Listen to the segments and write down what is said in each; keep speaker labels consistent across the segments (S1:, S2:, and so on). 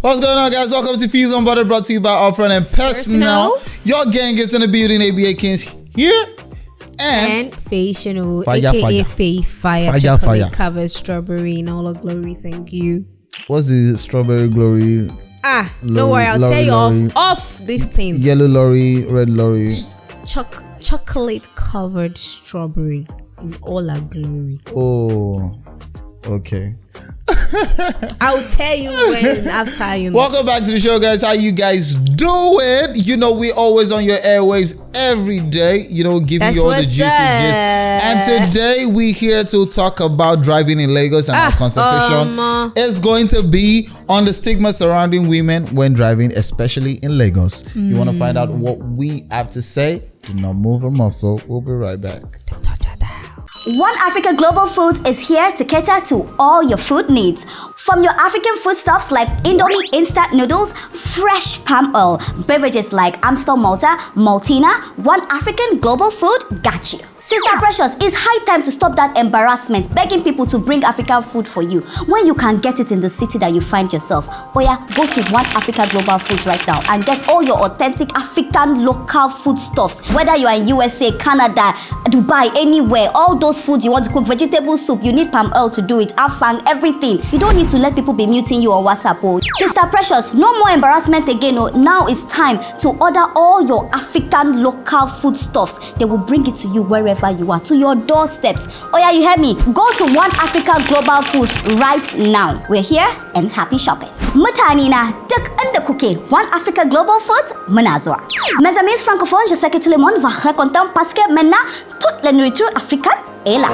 S1: What's going on, guys? Welcome to Fuse on Butter, brought to you by our friend and personal. Your gang is in the building. ABA Kings here. And
S2: Facial,
S1: fire,
S2: aka
S1: fire.
S2: chocolate covered strawberry in all of glory. Thank you.
S1: What's the strawberry glory?
S2: Don't worry, I'll tell you off this thing.
S1: Yellow lorry, red lorry.
S2: Chocolate covered strawberry in all our glory.
S1: Oh, okay.
S2: I'll tell you when after you know.
S1: Welcome back to the show, guys. How you guys doing? You know, we're always on your airwaves every day, you know, giving you all the juicy gist. And today we're here to talk about driving in Lagos, and our concentration is going to be on the stigma surrounding women when driving, especially in Lagos. You want to find out what we have to say? Do not move a muscle. We'll be right back.
S2: Don't touch that down.
S3: One Africa Global Foods is here to cater to all your food needs. From your African foodstuffs like Indomie instant noodles, fresh palm oil, beverages like Amstel Malta, Maltina, One African Global Food got you. Sister Precious, it's high time to stop that embarrassment begging people to bring African food for you when you can get it in the city that you find yourself. Oya, go to One Africa Global Foods right now and get all your authentic African local foodstuffs. Whether you are in USA, Canada, Dubai, anywhere, all those foods you want to cook, vegetable soup, you need palm oil to do it, afang, everything. You don't need to let people be muting you on WhatsApp. Oh. Sister Precious, no more embarrassment again. Oh. Now it's time to order all your African local foodstuffs. They will bring it to you wherever you are, to your doorsteps. Oh yeah, you hear me? Go to One Africa Global Foods right now. We're here and happy shopping. Mutane na duk inda kuke, One Africa Global Foods muna zuwa. Mes amis francophones, je sais que tout le monde va être content parce que maintenant toute la nourriture africaine est là.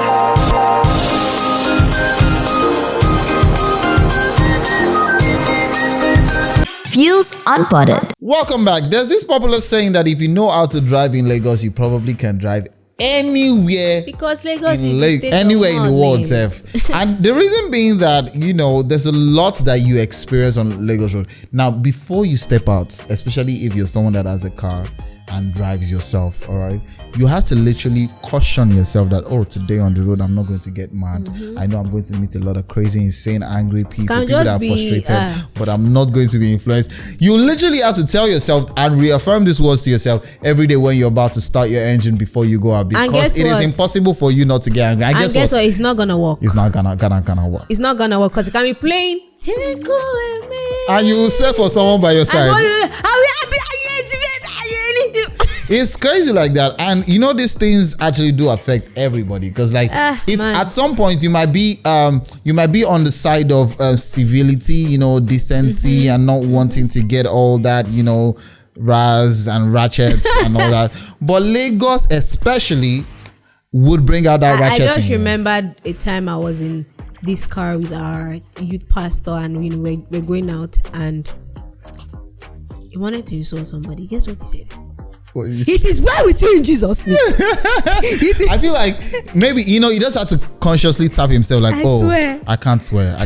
S3: Fuse Unpotted.
S1: Welcome back. There's this popular saying that if you know how to drive in Lagos, you probably can drive anywhere,
S2: because Lagos is
S1: anywhere in the world, Seth. And the reason being that, you know, there's a lot that you experience on Lagos Road. Now, before you step out, especially if you're someone that has a car and drives yourself, all right, you have to literally caution yourself that, oh, today on the road I'm not going to get mad. I know I'm going to meet a lot of crazy, insane, angry people that are frustrated, but I'm not going to be influenced. You literally have to tell yourself and reaffirm these words to yourself every day when you're about to start your engine before you go out, because it is impossible for you not to get angry.
S2: And guess what? It's not gonna work.
S1: It's not gonna work.
S2: It's not gonna work because it can be playing.
S1: And you will say for someone by your side. It's crazy like that. And you know, these things actually do affect everybody, because like if at some point you might be on the side of civility, you know, decency, and not wanting to get all that, you know, raz and ratchets and all that, but Lagos especially would bring out that ratchet.
S2: I just remembered a time I was in this car with our youth pastor, and you know, we're going out, and he wanted to insult somebody. Guess what he said? It is well with you in Jesus' name.
S1: I feel like maybe, you know, he just had to consciously tap himself like, I can't swear.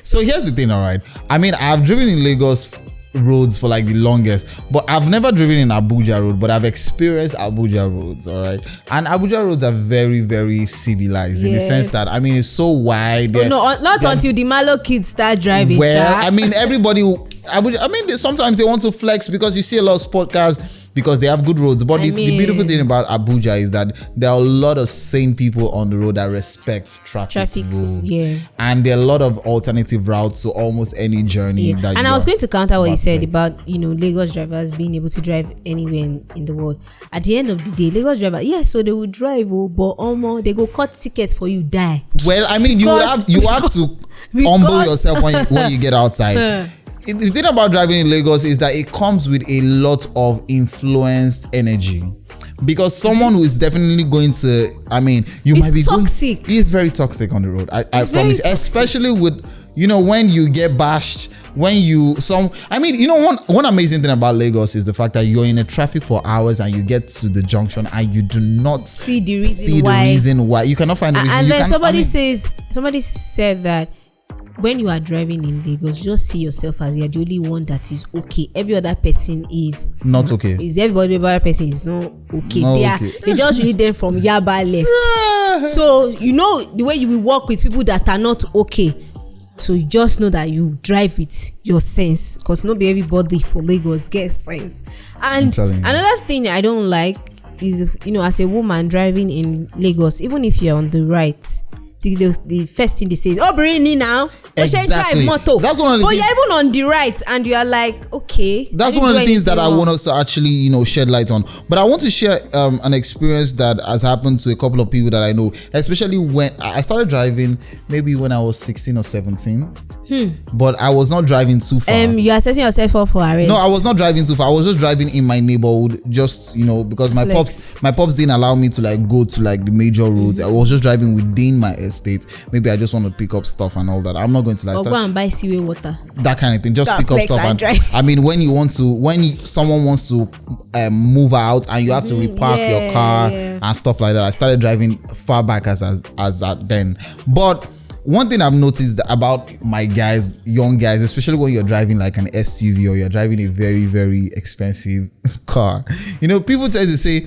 S1: So here's the thing, all right. I mean, I've driven in Lagos roads for like the longest, but I've never driven in Abuja road, but I've experienced Abuja roads, all right. And Abuja roads are very, very civilized in the sense that, I mean, it's so wide.
S2: Not until the Malo kids start driving.
S1: Well, I mean, everybody, sometimes they want to flex because you see a lot of sport cars because they have good roads. But the beautiful thing about Abuja is that there are a lot of sane people on the road that respect traffic rules. And there are a lot of alternative routes to almost any journey.
S2: And I was going to counter what you said about, you know, Lagos drivers being able to drive anywhere in the world. At the end of the day, Lagos drivers, so they will drive, but they go cut tickets for you, die.
S1: Well, I mean, you have to humble yourself when you get outside. The thing about driving in Lagos is that it comes with a lot of influenced energy, because someone who is definitely going to, I mean, might be
S2: toxic.
S1: He is very toxic on the road. I promise, especially with, you know, when you get bashed, one amazing thing about Lagos is the fact that you're in a traffic for hours and you get to the junction and you do not
S2: see the reason why.
S1: You cannot find the reason.
S2: And then somebody said that when you are driving in Lagos, just see yourself as you're the only one that is okay. Every other person is
S1: not okay.
S2: Every other person is not okay. They just really them from Yaba left. So you know the way you will work with people that are not okay. So you just know that you drive with your sense, because not be everybody for Lagos gets sense. And another thing I don't like is, as a woman driving in Lagos, even if you're on the right, the first thing they say is, "Oh, Brini now."
S1: Exactly. That's one of the
S2: but you're even on the right, and you are like, okay.
S1: That's one of the things that I want us to actually, shed light on. But I want to share an experience that has happened to a couple of people that I know, especially when I started driving, maybe when I was 16 or 17. But I was not driving too far.
S2: You're assessing yourself up for arrest.
S1: No, I was not driving too far. I was just driving in my neighborhood, just because my pops didn't allow me to go to the major roads. I was just driving within my estate. Maybe I just want to pick up stuff and all that. I'm not going to
S2: go and buy seaway water.
S1: That kind of thing. Just pick up stuff and drive. I mean, when someone wants to move out and you have to repark your car and stuff like that. I started driving far back as at then, but one thing I've noticed about my guys, young guys, especially when you're driving like an SUV or you're driving a very, very expensive car, people tend to say,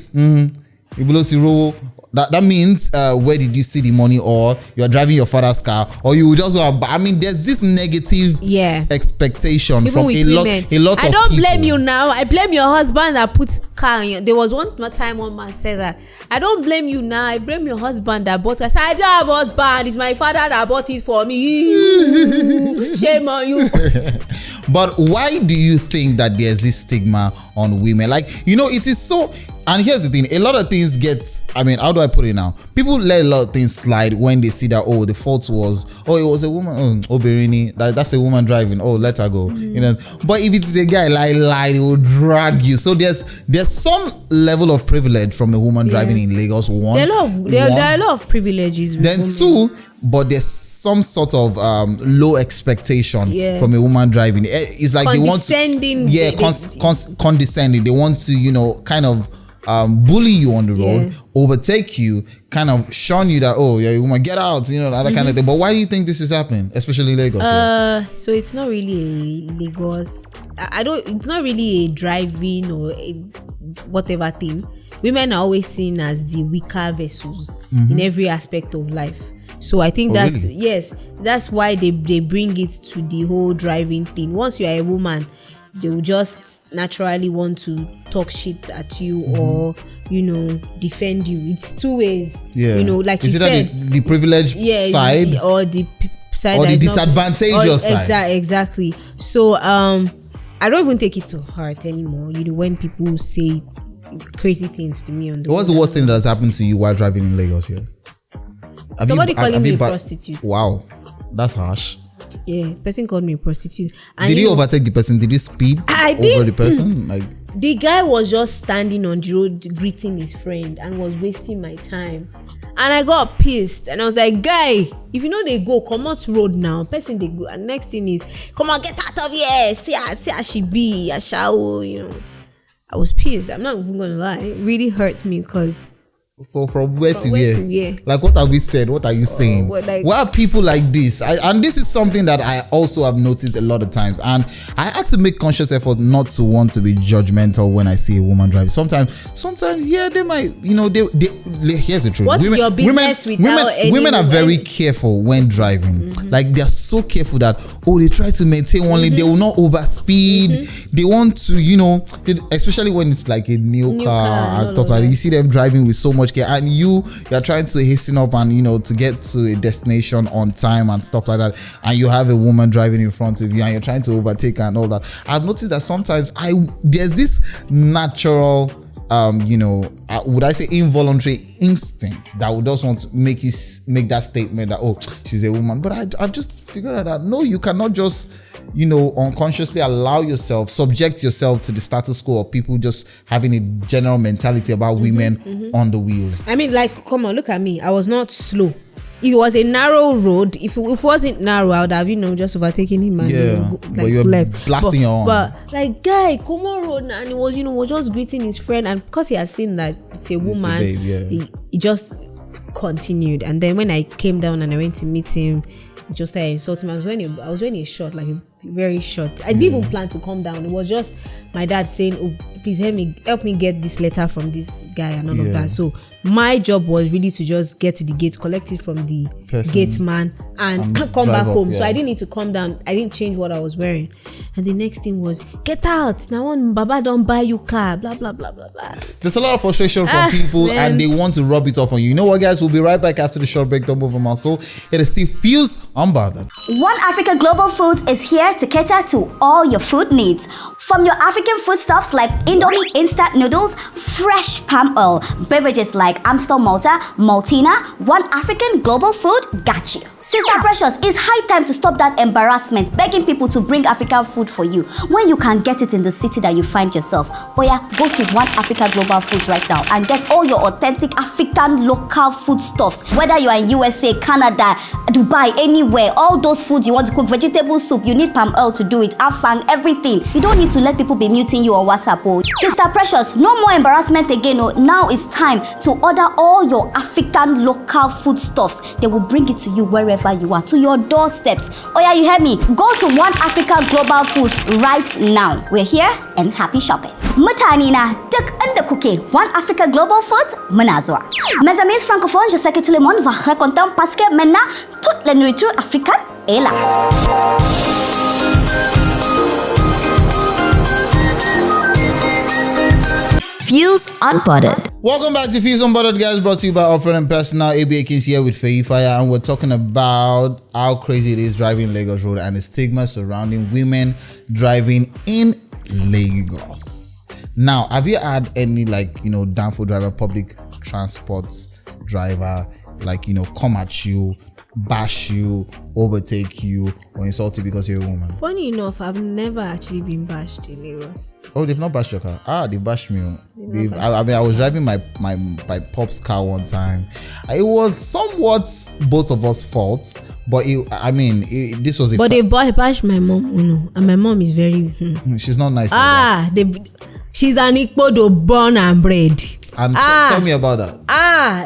S1: that means where did you see the money, or you're driving your father's car, or you just go. I mean, there's this negative expectation
S2: even
S1: from
S2: with
S1: a lot of people.
S2: I don't blame you now. I blame your husband that puts car in your. There was one time one man said that. I don't blame you now. I blame your husband that bought it. I said, I don't have a husband. It's my father that bought it for me. Shame on you.
S1: But why do you think that there's this stigma on women? It is so. And here's the thing, a lot of things how do I put it now? People let a lot of things slide when they see that, the fault was, it was a woman, Berini, that's a woman driving, let her go. But if it's a guy, it will drag you. So there's some level of privilege from a woman driving in Lagos. There
S2: are a lot of privileges with
S1: then
S2: women.
S1: Two, but there's some sort of low expectation from a woman driving. It's like they want to condescending. They want to kind of bully you on the road, overtake you, kind of shun you that you're a woman, get out, that kind of thing. But why do you think this is happening, especially in Lagos?
S2: So it's not really a Lagos. It's not really a driving or a whatever thing. Women are always seen as the weaker vessels in every aspect of life. So I think that's why they bring it to the whole driving thing. Once you are a woman, they will just naturally want to talk shit at you or defend you. It's two ways. Like
S1: is
S2: you
S1: it
S2: said,
S1: the privileged side
S2: or the side,
S1: or the disadvantageous side?
S2: Exactly. So I don't even take it to heart anymore. When people say crazy things to me on the road.
S1: What's the worst thing that has happened to you while driving in Lagos here?
S2: Somebody calling me a prostitute.
S1: Wow, that's harsh.
S2: Yeah, person called me a prostitute. And
S1: did you overtake the person? Did you speed over the person?
S2: The guy was just standing on the road greeting his friend and was wasting my time. And I got pissed and I was like, guy, if they go, come out road now. Person they go. And next thing is, come on, get out of here. See how she be. I shall, I was pissed. I'm not even gonna lie. It really hurt me because
S1: from where to where? Like, what have we said? What are you saying? Why are people like this? And this is something that I also have noticed a lot of times, and I had to make conscious effort not to want to be judgmental when I see a woman drive. Sometimes, they might, here's the truth.
S2: What's your business
S1: women are very careful when driving. Like, they're so careful that they try to maintain one lane. They will not overspeed. They want to, especially when it's like a new car and stuff like that. You see them driving with so much care, and you're trying to hasten up and to get to a destination on time and stuff like that, and you have a woman driving in front of you and you're trying to overtake her and all that. I've noticed that sometimes there's this natural would I say involuntary instinct that would just want to make you make that statement that she's a woman. But I've just figured out that no, you cannot just unconsciously subject yourself to the status quo of people just having a general mentality about women on the wheels. I mean,
S2: come on, look at me. I was not slow. If it was a narrow road, if it wasn't narrow, I would have just overtaken him and
S1: but you're left blasting your own.
S2: But guy, come on road, and he was just greeting his friend, and because he has seen that it's a woman, he just continued. And then when I came down and I went to meet him, he just started insulting me. I was wearing a short, like a very short. I didn't even plan to come down. It was just my dad saying, please help me get this letter from this guy and all of that. So my job was really to just get to the gate, collect it from the gate man, and come back home. So I didn't need to come down. I didn't change what I was wearing. And the next thing was, get out now. When Baba don't buy you car, blah blah blah blah blah.
S1: There's a lot of frustration from people, and they want to rub it off on you. You know what, guys? We'll be right back after the short break. Don't move a muscle. It is still Fuse Unbothered.
S3: One Africa Global Foods is here to cater to all your food needs. From your African foodstuffs like Indomie instant noodles, fresh palm oil, beverages like Amstel Malta, Maltina, One African Global Food got you. Sister Precious, it's high time to stop that embarrassment begging people to bring African food for you when you can get it in the city that you find yourself. Oh yeah, go to One Africa Global Foods right now and get all your authentic African local foodstuffs. Whether you are in USA, Canada, Dubai, anywhere, all those foods you want to cook, vegetable soup, you need palm oil to do it, afang, everything. You don't need to let people be muting you on WhatsApp. Oh. Sister Precious, no more embarrassment again. Oh. Now it's time to order all your African local foodstuffs. They will bring it to you wherever you are, to your doorsteps. Oh yeah, you hear me? Go to One Africa Global Foods right now. We're here and happy shopping. Mutane na duk inda kuke, One Africa Global Foods muna zuwa. Mes amis francophones, je sais que tout le monde va être content parce que maintenant toute la nourriture africaine est là. Fuse Unbothered.
S1: Welcome back to Fuse Unbothered, guys, brought to you by our friend and personal ABA Akins here with Faye Fire, and we're talking about how crazy it is driving Lagos Road and the stigma surrounding women driving in Lagos. Now, have you had any downfall driver, public transport driver, come at you, bash you, overtake you, or insult you because you're a woman?
S2: Funny enough, I've never actually been bashed in Lagos.
S1: Oh, they've not bashed your car? They bashed me. I was driving my pop's car one time. It was somewhat both of us' fault, but this was.
S2: But they bashed my mom, and my mom is very.
S1: She's not nice.
S2: She's an Ikpodo born and bred.
S1: And tell me about that.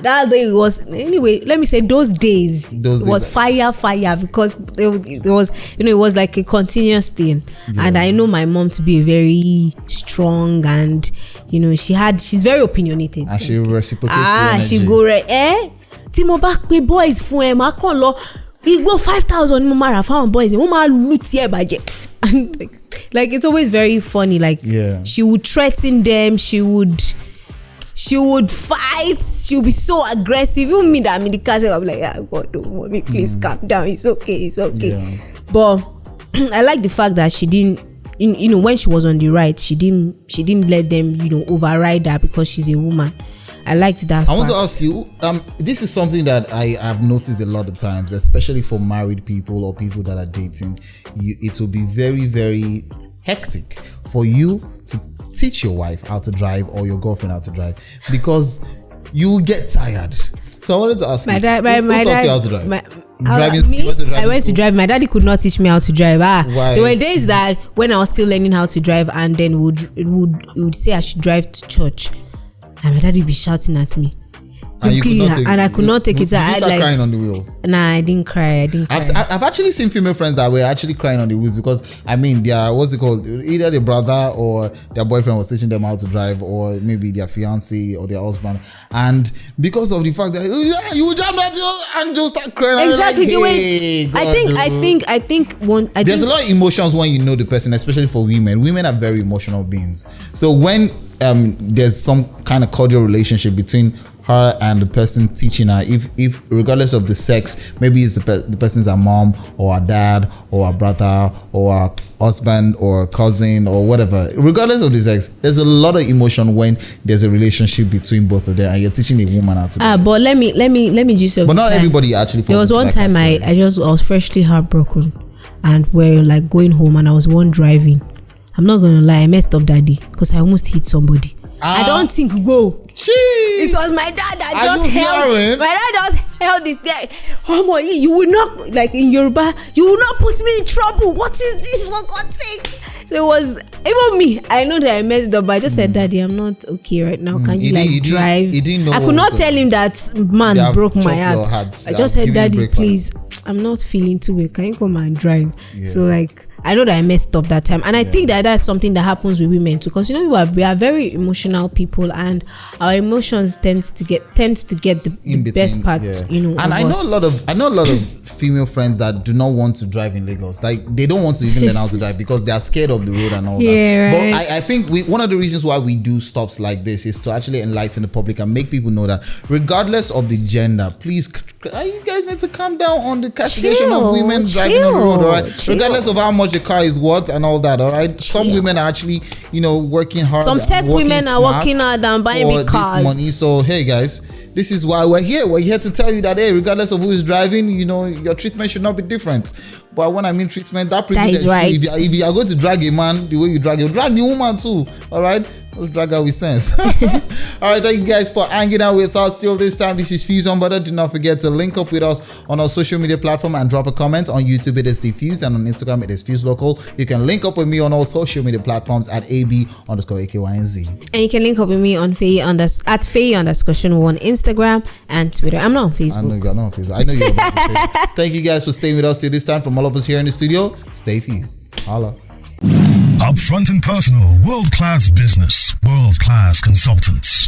S2: That day was, anyway, let me say those days was fire because it was like a continuous thing. And I know my mom to be a very strong, and she's very opinionated.
S1: And she reciprocates
S2: she go Timo back pay boys for him. I can't lo go 5,000 mo mara found boys. Loot here budget. And like it's always very funny. She would threaten them, she would fight. She would be so aggressive. Even me that I'm in the car, I'm like, God, don't mommy, please calm down. It's okay. Yeah. But I like the fact that she didn't, when she was on the right, she didn't let them, override her because she's a woman. I liked that.
S1: I want to ask you, this is something that I have noticed a lot of times, especially for married people or people that are dating. It will be very, very hectic for you to teach your wife how to drive or your girlfriend how to drive, because you will get tired. So I wanted to ask
S2: my dad how to drive.
S1: I
S2: went to drive. My daddy could not teach me how to drive.
S1: Why?
S2: There were days that when I was still learning how to drive, and then would say I should drive to church, and my daddy would be shouting at me.
S1: And
S2: I could not take it.
S1: Did you start crying on the wheel?
S2: Nah, I didn't cry.
S1: I've actually seen female friends that were actually crying on the wheels because their either their brother or their boyfriend was teaching them how to drive, or maybe their fiance or their husband, and because of the fact that you jam that and just start crying.
S2: Exactly.
S1: I think there's a lot of emotions when you know the person, especially for women. Women are very emotional beings. So when there's some kind of cordial relationship between her and the person teaching her, if regardless of the sex, maybe it's the person's a mom or a dad or a brother or a husband or a cousin or whatever, regardless of the sex, there's a lot of emotion when there's a relationship between both of them and you're teaching a woman how to do
S2: but let me just.
S1: But not everybody actually.
S2: There was one time I was freshly heartbroken, and we're like going home, and I was one driving. I'm not gonna lie, I messed up that day because I almost hit somebody. I don't think go. It was my dad that just held. My dad just held this guy. You will not, like in Yoruba, you will not put me in trouble. What is this, for God's sake? So it was even me. I know that I messed up, but I just said, Daddy, I'm not okay right now. Can you drive?
S1: He didn't know.
S2: I could not tell him that man broke my heart. I just said, Daddy, please, I'm not feeling too well. Can you come and drive? Yeah. So I know that I messed up that time, and I think that that's something that happens with women too, because we are very emotional people, and our emotions tends to get the best part,
S1: And I know a lot of female friends that do not want to drive in Lagos. Like they don't want to even learn how to drive because they are scared of the road and all that.
S2: Right.
S1: But I think one of the reasons why we do stops like this is to actually enlighten the public and make people know that regardless of the gender, please, you guys need to calm down on the castigation of women driving on the road, all right? Regardless of how much the car is worth and all that, all right? Some women are actually, working hard.
S2: Some tech women are working hard and buying big cars.
S1: This money. So, hey guys, this is why we're here. We're here to tell you that, hey, regardless of who is driving, your treatment should not be different. But when I mean treatment, that
S2: is right.
S1: If you are going to drag a man the way you drag the woman too, all right? Let's drag her with sense. All right, thank you guys for hanging out with us till this time. This is Fuse on Butter. Do not forget to link up with us on our social media platform and drop a comment. On YouTube, it is The Fuse, and on Instagram, it is Fuse Local. You can link up with me on all social media platforms at AB_AKYNZ.
S2: And you can link up with me on Faye_Shunwo on Instagram and Twitter. I'm not on Facebook.
S1: I know you're not on Facebook. I know you're about to say. Thank you guys for staying with us till this time. From all of us here in the studio, stay fused. Holla.
S4: Upfront and personal, world-class business, world-class consultants.